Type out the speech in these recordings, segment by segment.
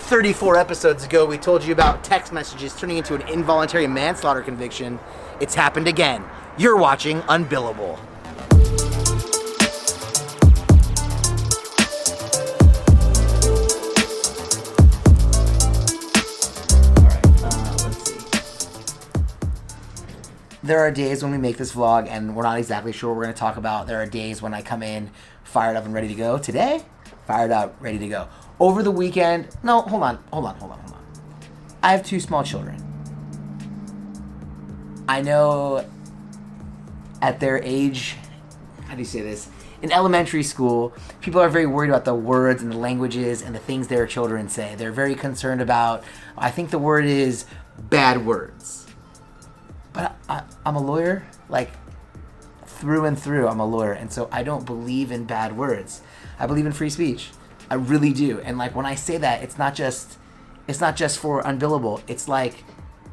34 episodes ago, we told you about text messages turning into an involuntary manslaughter conviction. It's happened again. You're watching Unbillable. Let's see. There are days when we make this vlog and we're not exactly sure what we're going to talk about. There are days when I come in fired up and ready to go. Today, fired up, ready to go. Over the weekend, no, hold on. I have 2 small children. I know at their age, how do you say this? In elementary school, people are very worried about the words and the languages and the things their children say. They're very concerned about, I think the word is bad words. But I'm a lawyer, like through and through, I'm a lawyer. And so I don't believe in bad words. I believe in free speech. I really do. And like when I say that, it's not just for Unbillable. It's like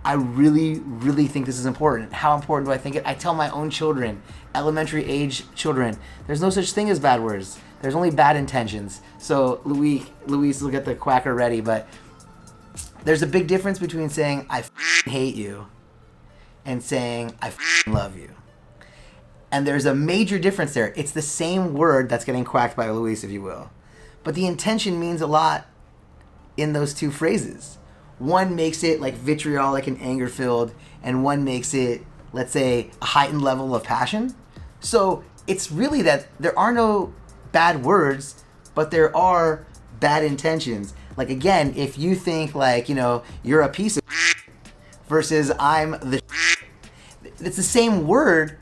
I really, really think this is important. How important do I think it? I tell my own children, elementary age children, there's no such thing as bad words. There's only bad intentions. So Luis will get the quacker ready, but there's a big difference between saying I hate you and saying I love you. And there's a major difference there. It's the same word that's getting quacked by Luis, if you will. But the intention means a lot in those 2 phrases. One makes it like vitriolic and anger-filled, and one makes it, let's say, a heightened level of passion. So it's really that there are no bad words, but there are bad intentions. Like again, if you think like, you're a piece of versus I'm the it's the same word,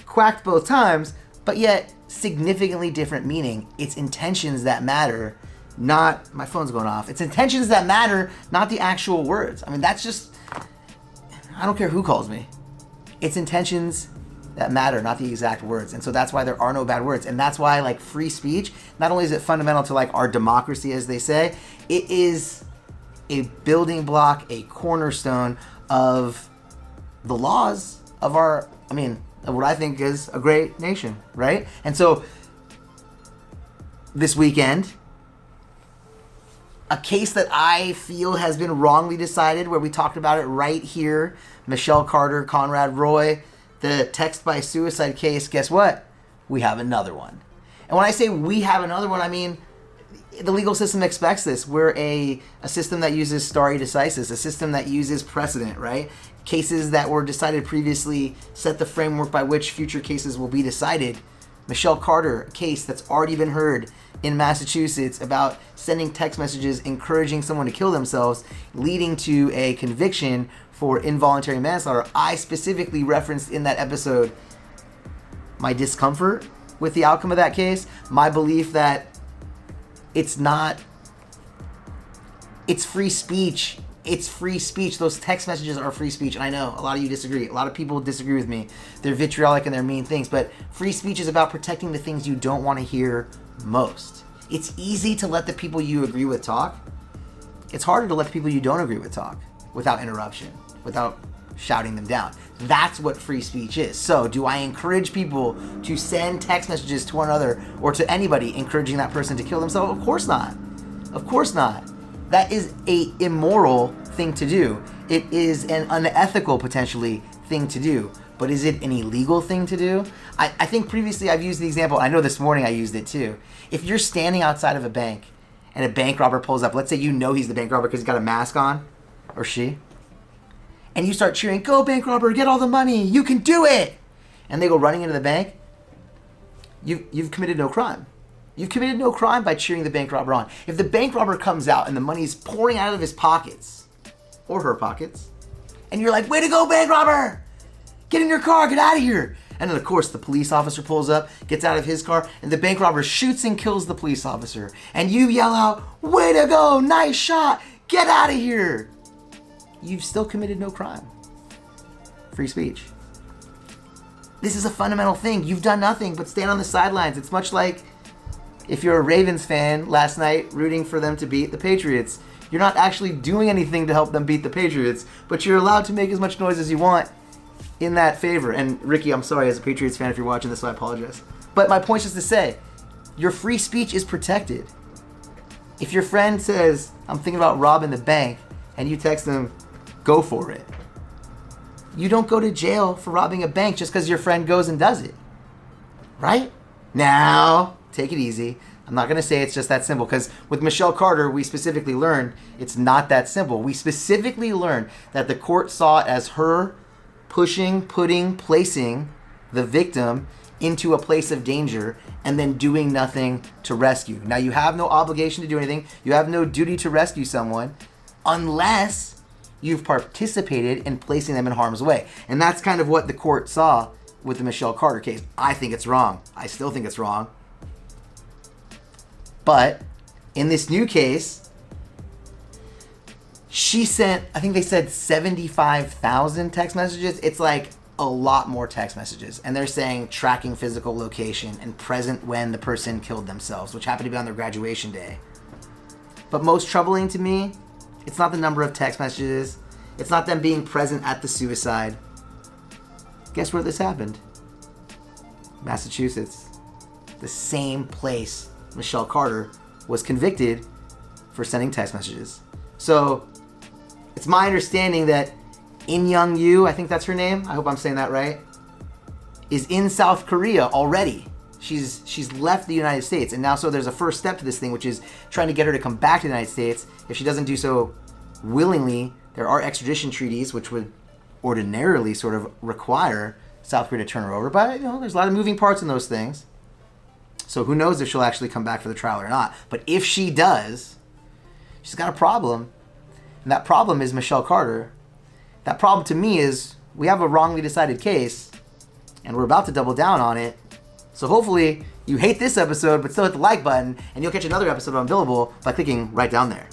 quacked both times, but yet significantly different meaning. It's intentions that matter, not, my phone's going off. It's intentions that matter, not the actual words. I mean, that's just, I don't care who calls me. It's intentions that matter, not the exact words. And so that's why there are no bad words. And that's why like free speech, not only is it fundamental to like our democracy, as they say, it is a building block, a cornerstone of the laws of our, of what I think is a great nation, right? And so this weekend, a case that I feel has been wrongly decided, where we talked about it right here, Michelle Carter, Conrad Roy, the text by suicide case, guess what? We have another one. And when I say we have another one, I mean the legal system expects this. We're a system that uses stare decisis, a system that uses precedent, right? Cases that were decided previously set the framework by which future cases will be decided. Michelle Carter, a case that's already been heard in Massachusetts about sending text messages encouraging someone to kill themselves, leading to a conviction for involuntary manslaughter. I specifically referenced in that episode my discomfort with the outcome of that case, my belief that it's free speech. It's free speech. Those text messages are free speech. And I know a lot of you disagree. A lot of people disagree with me. They're vitriolic and they're mean things. But free speech is about protecting the things you don't want to hear most. It's easy to let the people you agree with talk. It's harder to let the people you don't agree with talk without interruption, without shouting them down. That's what free speech is. So do I encourage people to send text messages to one another or to anybody encouraging that person to kill themselves? Of course not. Of course not. That is a immoral thing to do. It is an unethical, potentially, thing to do. But is it an illegal thing to do? I think previously I've used the example, I know this morning I used it too. If you're standing outside of a bank and a bank robber pulls up, let's say you know he's the bank robber because he's got a mask on, or she, and you start cheering, "Go bank robber, get all the money, you can do it!" And they go running into the bank, you've committed no crime. You've committed no crime by cheering the bank robber on. If the bank robber comes out and the money's pouring out of his pockets, or her pockets, and you're like, "Way to go, bank robber! Get in your car, get out of here!" And then of course the police officer pulls up, gets out of his car, and the bank robber shoots and kills the police officer. And you yell out, "Way to go, nice shot, get out of here!" You've still committed no crime. Free speech. This is a fundamental thing. You've done nothing but stand on the sidelines. It's much like if you're a Ravens fan last night rooting for them to beat the Patriots. You're not actually doing anything to help them beat the Patriots, but you're allowed to make as much noise as you want in that favor. And Ricky, I'm sorry as a Patriots fan if you're watching this, so I apologize. But my point is to say, your free speech is protected. If your friend says, I'm thinking about robbing the bank, and you text them, go for it, you don't go to jail for robbing a bank just because your friend goes and does it. Right? Now, take it easy. I'm not going to say it's just that simple, because with Michelle Carter, we specifically learned it's not that simple. We specifically learned that the court saw it as her placing the victim into a place of danger and then doing nothing to rescue. Now, you have no obligation to do anything. You have no duty to rescue someone unless you've participated in placing them in harm's way. And that's kind of what the court saw with the Michelle Carter case. I think it's wrong. I still think it's wrong. But in this new case, she sent, I think they said 75,000 text messages. It's like a lot more text messages. And they're saying tracking physical location and present when the person killed themselves, which happened to be on their graduation day. But most troubling to me, it's not the number of text messages. It's not them being present at the suicide. Guess where this happened? Massachusetts. The same place Michelle Carter was convicted for sending text messages. So it's my understanding that Inyoung You, I think that's her name, I hope I'm saying that right, is in South Korea already. She's left the United States, and now so there's a first step to this thing, which is trying to get her to come back to the United States. If she doesn't do so willingly, there are extradition treaties which would ordinarily sort of require South Korea to turn her over. But there's a lot of moving parts in those things. So who knows if she'll actually come back for the trial or not. But if she does, she's got a problem. And that problem is Michelle Carter. That problem to me is we have a wrongly decided case, and we're about to double down on it. So hopefully you hate this episode, but still hit the like button, and you'll catch another episode of Unbillable by clicking right down there.